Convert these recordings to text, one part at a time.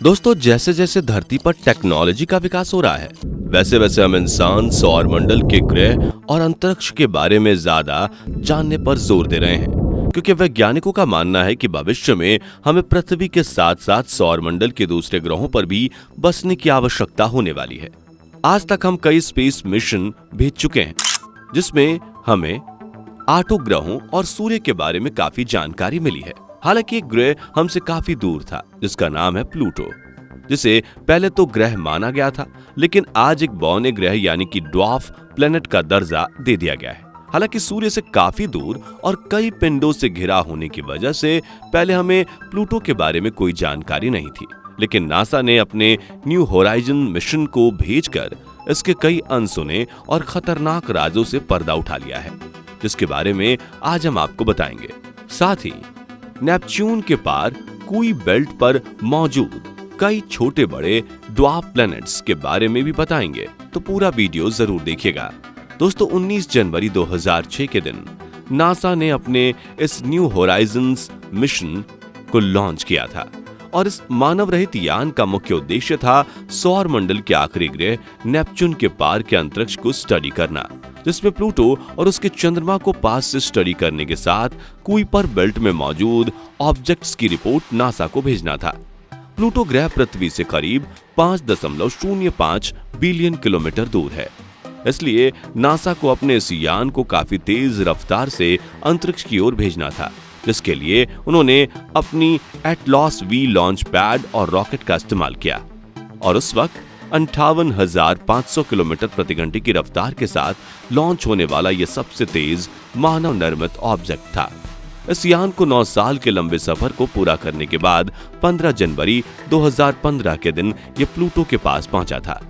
दोस्तों, जैसे जैसे धरती पर टेक्नोलॉजी का विकास हो रहा है, वैसे वैसे हम इंसान सौर मंडल के ग्रह और अंतरिक्ष के बारे में ज्यादा जानने पर जोर दे रहे हैं, क्योंकि वैज्ञानिकों का मानना है कि भविष्य में हमें पृथ्वी के साथ साथ सौर मंडल के दूसरे ग्रहों पर भी बसने की आवश्यकता होने वाली है। आज तक हम कई स्पेस मिशन भेज चुके हैं, जिसमें हमें 8 ग्रहों और सूर्य के बारे में काफी जानकारी मिली है। हालांकि एक ग्रह हमसे काफी दूर था, जिसका नाम है प्लूटो, जिसे पहले तो ग्रह माना गया था, लेकिन आज एक बौने ग्रह यानी कि ड्वार्फ प्लेनेट का दर्जा दे दिया गया है। हालांकि सूर्य से काफी दूर और कई पिंडों से घिरा होने की वजह से पहले हमें प्लूटो के बारे में कोई जानकारी नहीं थी, लेकिन नासा ने अपने न्यू होराइजन मिशन को भेजकर इसके कई अनसुने और खतरनाक राजों से पर्दा उठा लिया है, जिसके बारे में आज हम आपको बताएंगे। साथ ही नेपच्यून के पार कुई बेल्ट पर मौजूद कई छोटे बड़े ड्वार्फ प्लैनेट्स के बारे में भी बताएंगे, तो पूरा वीडियो जरूर देखिएगा। दोस्तों, 19 जनवरी 2006 के दिन नासा ने अपने इस न्यू होराइजन्स मिशन को लॉन्च किया था और इस मानव रहित यान का मुख्य उद्देश्य था सौर मंडल के आखिरी ग्रह नेपच्यून के पार के अंतरिक्ष को स्टडी करना, जिसमें प्लूटो और उसके चंद्रमा को पास से स्टडी करने के साथ कुइपर बेल्ट में मौजूद ऑब्जेक्ट्स की रिपोर्ट नासा को भेजना था। प्लूटो ग्रह पृथ्वी से करीब 5.05 बिलियन किलोमीटर दूर है, इसलिए नासा को अपने इस यान को काफी तेज रफ्तार से अंतरिक्ष की ओर भेजना था, जिसके लिए उन्होंने अपनी एटलॉस वी लॉन्च पैड और रॉकेट का इस्तेमाल किया और उस वक्त 58,500 किलोमीटर प्रति घंटे की रफ्तार के साथ लॉन्च होने वाला यह सबसे तेज मानव निर्मित ऑब्जेक्ट था। इस यान को 9 साल के लंबे सफर को पूरा करने के बाद 15 जनवरी 2015 के दिन यह प्लूटो के पास पहुंचा था।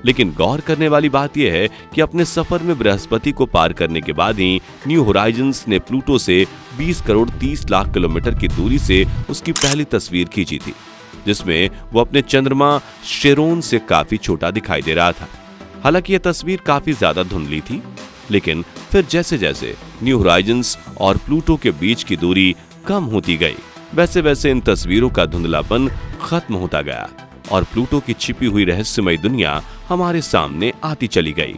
लेकिन गौर करने वाली बात यह है कि अपने सफर में बृहस्पति को पार करने के बाद ही न्यू होराइजन्स ने प्लूटो से 20 करोड़ 30 लाख किलोमीटर की दूरी से उसकी पहली तस्वीर खींची थी, जिसमें वो अपने चंद्रमा शेरोन से काफी छोटा दिखाई दे रहा था। हालांकि यह तस्वीर काफी ज्यादा धुंधली थी, लेकिन फिर जैसे जैसे न्यू होराइजन्स और प्लूटो के बीच की दूरी कम होती गई, वैसे वैसे इन तस्वीरों का धुंधलापन खत्म होता गया और प्लूटो की छिपी हुई रहस्यमय दुनिया हमारे सामने आती चली गई।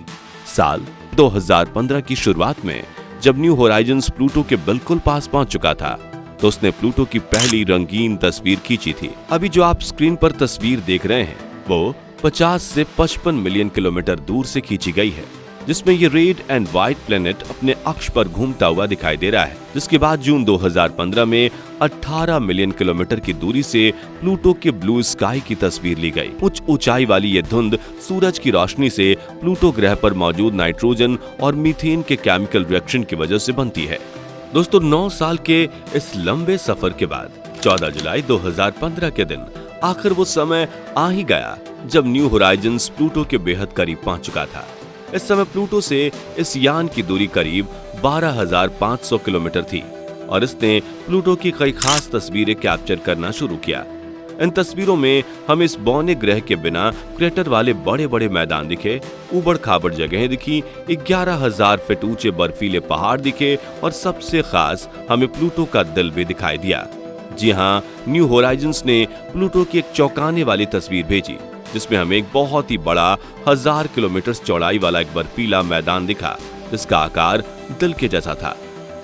साल 2015 की शुरुआत में जब न्यू होराइजन्स प्लूटो के बिल्कुल पास पहुंच चुका था, तो उसने प्लूटो की पहली रंगीन तस्वीर खींची थी। अभी जो आप स्क्रीन पर तस्वीर देख रहे हैं, वो 50 से 55 मिलियन किलोमीटर दूर से खींची गई है, जिसमें ये रेड एंड व्हाइट प्लेनेट अपने अक्ष पर घूमता हुआ दिखाई दे रहा है। जिसके बाद जून 2015 में 18 मिलियन किलोमीटर की दूरी से प्लूटो के ब्लू स्काई की तस्वीर ली गई। उच्च ऊंचाई वाली ये धुंध सूरज की रोशनी से प्लूटो ग्रह पर मौजूद नाइट्रोजन और मीथेन के केमिकल रिएक्शन की वजह से बनती है। दोस्तों, 9 साल के इस लंबे सफर के बाद 14 जुलाई 2015 के दिन आखिर वो समय आ ही गया जब न्यू होराइजन्स प्लूटो के बेहद करीब पहुंच चुका था। इस समय प्लूटो से इस यान की दूरी करीब 12,500 किलोमीटर थी और इसने प्लूटो की कई खास तस्वीरें कैप्चर करना शुरू किया। इन तस्वीरों में हमें इस बौने ग्रह के बिना क्रेटर वाले बड़े बड़े मैदान दिखे, उबड़ खाबड़ जगहें दिखी, 11,000 फीट ऊंचे बर्फीले पहाड़ दिखे और सबसे खास हमें प्लूटो का दिल भी दिखाई दिया। जी हाँ, न्यू होराइजन्स ने प्लूटो की एक चौंकाने वाली तस्वीर भेजी, जिसमें हमें एक बहुत ही बड़ा 1000 किलोमीटर चौड़ाई वाला एक बर्फीला मैदान दिखा, जिसका आकार दिल के जैसा था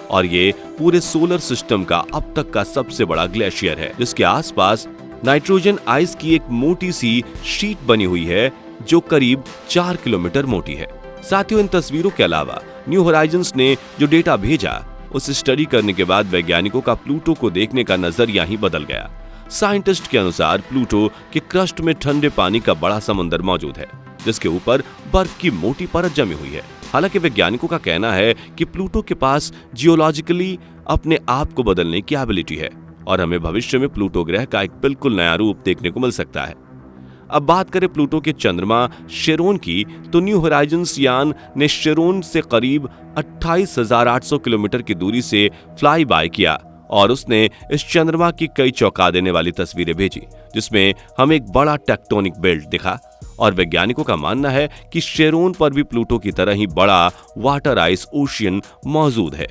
और ये पूरे सोलर सिस्टम का अब तक का सबसे बड़ा ग्लेशियर है, जिसके आसपास नाइट्रोजन आइस की एक मोटी सी शीट बनी हुई है जो करीब 4 किलोमीटर मोटी है। साथियों, इन तस्वीरों के अलावा न्यू होराइजन्स ने जो डेटा भेजा, उसे स्टडी करने के बाद वैज्ञानिकों का प्लूटो को देखने का नजरिया ही बदल गया। साइंटिस्ट के अनुसार प्लूटो के क्रस्ट में ठंडे पानी का बड़ा समंदर मौजूद है, जिसके ऊपर बर्फ की मोटी परत जमी हुई है। हालांकि वैज्ञानिकों का कहना है कि प्लूटो के पास जियोलॉजिकली अपने आप को बदलने की एबिलिटी है और हमें भविष्य में प्लूटो ग्रह का एक बिल्कुल नया रूप देखने को मिल सकता है। अब बात करें प्लूटो के चंद्रमा शेरोन की, तो न्यू होराइजन्स यान ने शेरोन से करीब 28,800 किलोमीटर की दूरी से फ्लाई बाय किया और उसने इस चंद्रमा की कई चौंका देने वाली तस्वीरें भेजी, जिसमें हमें एक बड़ा टेक्टोनिक बेल्ट दिखा और वैज्ञानिकों का मानना है कि शेरोन पर भी प्लूटो की तरह ही बड़ा वाटर आइस ओशियन मौजूद है।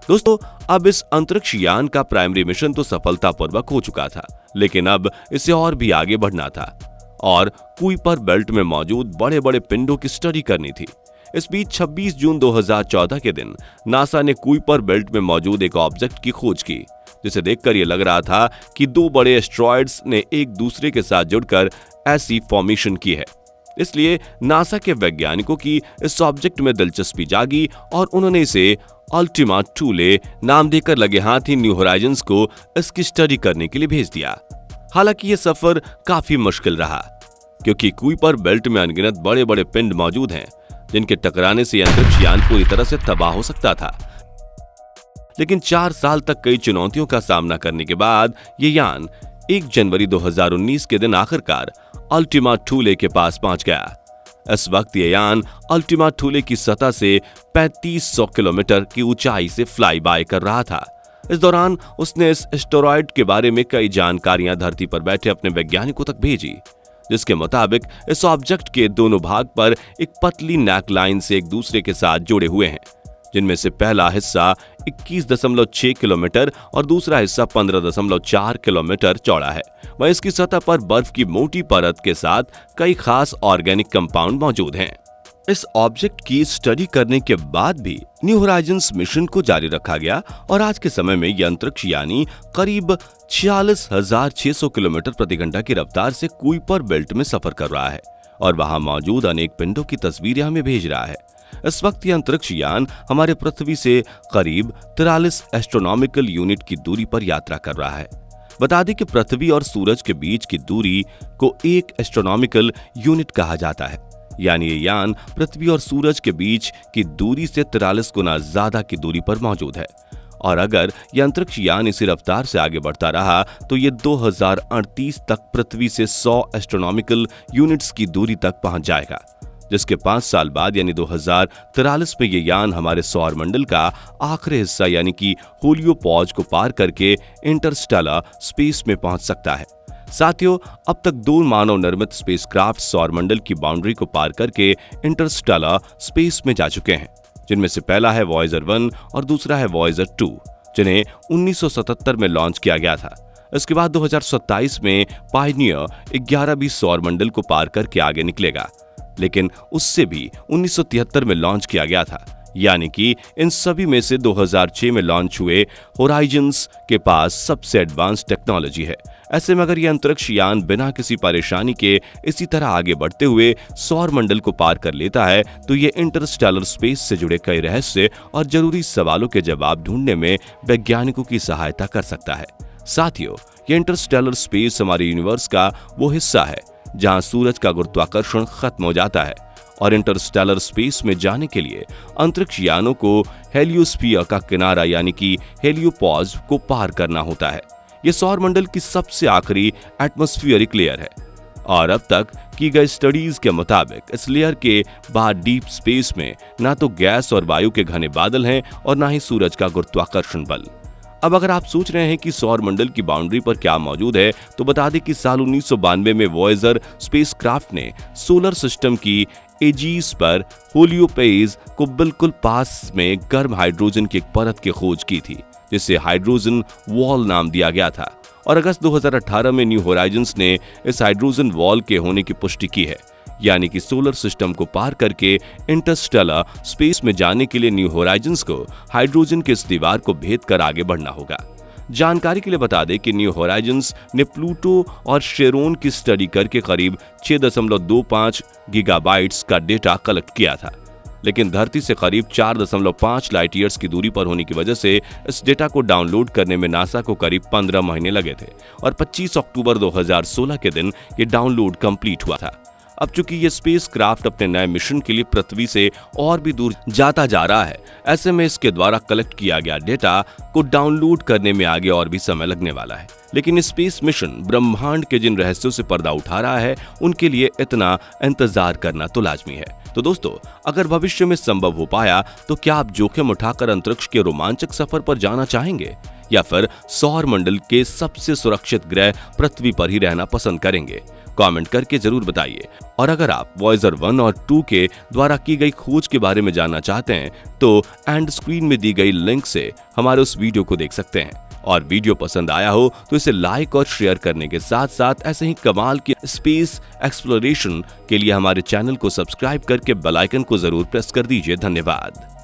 दोस्तों, अब इस अंतरिक्ष यान का प्राइमरी मिशन तो सफलतापूर्वक हो चुका था, लेकिन अब इसे और भी आगे बढ़ना था और कुइपर बेल्ट में मौजूद बड़े बड़े पिंडों की स्टडी करनी थी। इस बीच 26 जून 2014 के दिन नासा ने कुइपर बेल्ट में मौजूद एक ऑब्जेक्ट की खोज की, जिसे देखकर यह लग रहा था कि दो बड़े एस्ट्रॉयड्स ने एक दूसरे के साथ जुड़कर ऐसी फॉर्मेशन की है। इसलिए नासा के वैज्ञानिकों की इस ऑब्जेक्ट में दिलचस्पी जागी और उन्होंने इसे अल्टीमा थूले नाम देकर लगे हाथ ही न्यू होराइजन्स को इसकी स्टडी करने के लिए भेज दिया। हालांकि यह सफर काफी मुश्किल रहा, क्योंकि कुइपर बेल्ट में अनगिनत बड़े बड़े पिंड मौजूद हैं, जिनके टकराने से अंतरिक्ष यान पूरी तरह से तबाह हो सकता था। लेकिन 4 साल तक कई चुनौतियों का सामना करने के बाद ये यान 1 जनवरी 2019 के दिन आखिरकार अल्टीमा थूले के पास पहुंच गया। इस वक्त ये यान अल्टीमा थूले की सतह से 3500 किलोमीटर की ऊंचाई से फ्लाई बाय कर रहा था। इस दौरान उसने इस एस्टेरॉयड के बारे में कई जानकारियां धरती पर बैठे अपने वैज्ञानिकों तक भेजी, जिसके मुताबिक इस ऑब्जेक्ट के दोनों भाग पर एक पतली नेक लाइन से एक दूसरे के साथ जुड़े हुए हैं, जिनमें से पहला हिस्सा 21.6 किलोमीटर और दूसरा हिस्सा 15.4 किलोमीटर चौड़ा है। वहीं इसकी सतह पर बर्फ की मोटी परत के साथ कई खास ऑर्गेनिक कंपाउंड मौजूद हैं। इस ऑब्जेक्ट की स्टडी करने के बाद भी न्यू होराइजन्स मिशन को जारी रखा गया और आज के समय में यह अंतरिक्ष यानी करीब 46,600 किलोमीटर प्रति घंटा की रफ्तार से कुइपर बेल्ट में सफर कर रहा है और वहां मौजूद अनेक पिंडों की तस्वीरें हमें भेज रहा है। इस वक्त यह अंतरिक्ष यान हमारे पृथ्वी से करीब 43 एस्ट्रोनॉमिकल यूनिट की दूरी पर यात्रा कर रहा है। बता दें कि पृथ्वी और सूरज के बीच की दूरी को 1 एस्ट्रोनॉमिकल यूनिट कहा जाता है, यानी ये यान पृथ्वी और सूरज के बीच की दूरी से 43 गुना ज्यादा की दूरी पर मौजूद है। और अगर यह अंतरिक्ष यान इसी रफ्तार से आगे बढ़ता रहा तो ये 2038 तक पृथ्वी से 100 एस्ट्रोनॉमिकल यूनिट्स की दूरी तक पहुंच जाएगा, जिसके 5 साल बाद यानी 2043 में यह यान हमारे सौर मंडल का आखिरी हिस्सा यानी कि हेलियोपॉज को पार करके इंटरस्टेलर स्पेस में पहुंच सकता है। साथियों, अब तक 2 मानव निर्मित स्पेसक्राफ्ट सौर मंडल की बाउंड्री को पार करके इंटरस्टेलर स्पेस में जा चुके हैं, जिनमें से पहला है वॉयेजर 1 और दूसरा है वॉयेजर 2, जिन्हें 1977 में लॉन्च किया गया था। इसके बाद 2027 में पायनियर 11 भी सौर मंडल को पार करके आगे निकलेगा, लेकिन उससे भी 1973 में लॉन्च किया गया था। यानी कि इन सभी में से 2006 में लॉन्च हुए होराइजन्स के पास सबसे एडवांस टेक्नोलॉजी है। ऐसे में अगर यह अंतरिक्ष यान बिना किसी परेशानी के इसी तरह आगे बढ़ते हुए सौर मंडल को पार कर लेता है तो यह इंटरस्टेलर स्पेस से जुड़े कई रहस्य और जरूरी सवालों के जवाब ढूंढने में वैज्ञानिकों की सहायता कर सकता है। साथियों, यह इंटरस्टेलर स्पेस हमारे यूनिवर्स का वो हिस्सा है जहां सूरज का गुरुत्वाकर्षण खत्म हो जाता है और इंटरस्टेलर स्पेस में जाने के लिए अंतरिक्ष यानों को हेलियोस्फीयर का किनारा यानी कि हेलियोपॉज को पार करना होता है। यह सौर मंडल की सबसे आखिरी एटमॉस्फेरिक लेयर है और अब तक की गई स्टडीज के मुताबिक इस लेयर के बाहर डीप स्पेस में ना तो गैस और वायु के घने बादल हैं और ना ही सूरज का गुरुत्वाकर्षण बल। अब अगर आप सोच रहे हैं कि सौर मंडल की बाउंड्री पर क्या मौजूद है, तो बता दें कि साल 1992 में वॉयेजर स्पेसक्राफ्ट ने सोलर सिस्टम की एजीस पर हेलियोपॉज को बिल्कुल पास में गर्म हाइड्रोजन की एक परत की खोज की थी, जिसे हाइड्रोजन वॉल नाम दिया गया था। और अगस्त 2018 में न्यू होराइजन्स ने इस हाइड्रोजन वॉल के होने की पुष्टि की है, यानी कि सोलर सिस्टम को पार करके इंटरस्टेलर स्पेस में जाने के लिए न्यू होराइजन्स को हाइड्रोजन के इस दीवार को भेद कर आगे बढ़ना होगा। जानकारी के लिए बता दें कि न्यू होराइजन्स ने प्लूटो और शेरोन की स्टडी करके करीब 6.25 गीगाबाइट्स का डेटा कलेक्ट किया था, लेकिन धरती से करीब 4.5 लाइट ईयर्स की दूरी पर होने की वजह से इस डेटा को डाउनलोड करने में नासा को करीब 15 महीने लगे थे और 25 अक्टूबर 2016 के दिन ये डाउनलोड कंप्लीट हुआ था। अब चूंकि ये स्पेसक्राफ्ट अपने नए मिशन के लिए पृथ्वी से और भी दूर जाता जा रहा है, ऐसे में इसके द्वारा कलेक्ट किया गया डेटा को डाउनलोड करने में आगे और भी समय लगने वाला है। लेकिन स्पेस मिशन ब्रह्मांड के जिन रहस्यों से पर्दा उठा रहा है, उनके लिए इतना इंतजार करना तो लाजमी है। तो दोस्तों, अगर भविष्य में संभव हो पाया तो क्या आप जोखिम उठाकर अंतरिक्ष के रोमांचक सफर पर जाना चाहेंगे या फिर सौर मंडल के सबसे सुरक्षित ग्रह पृथ्वी पर ही रहना पसंद करेंगे? कमेंट करके जरूर बताइए। और अगर आप वॉयेजर 1 और 2 के द्वारा की गई खोज के बारे में जानना चाहते हैं तो एंड स्क्रीन में दी गई लिंक से हमारे उस वीडियो को देख सकते हैं। और वीडियो पसंद आया हो तो इसे लाइक और शेयर करने के साथ साथ ऐसे ही कमाल की स्पेस एक्सप्लोरेशन के लिए हमारे चैनल को सब्सक्राइब करके बेल आइकन को जरूर प्रेस कर दीजिए। धन्यवाद।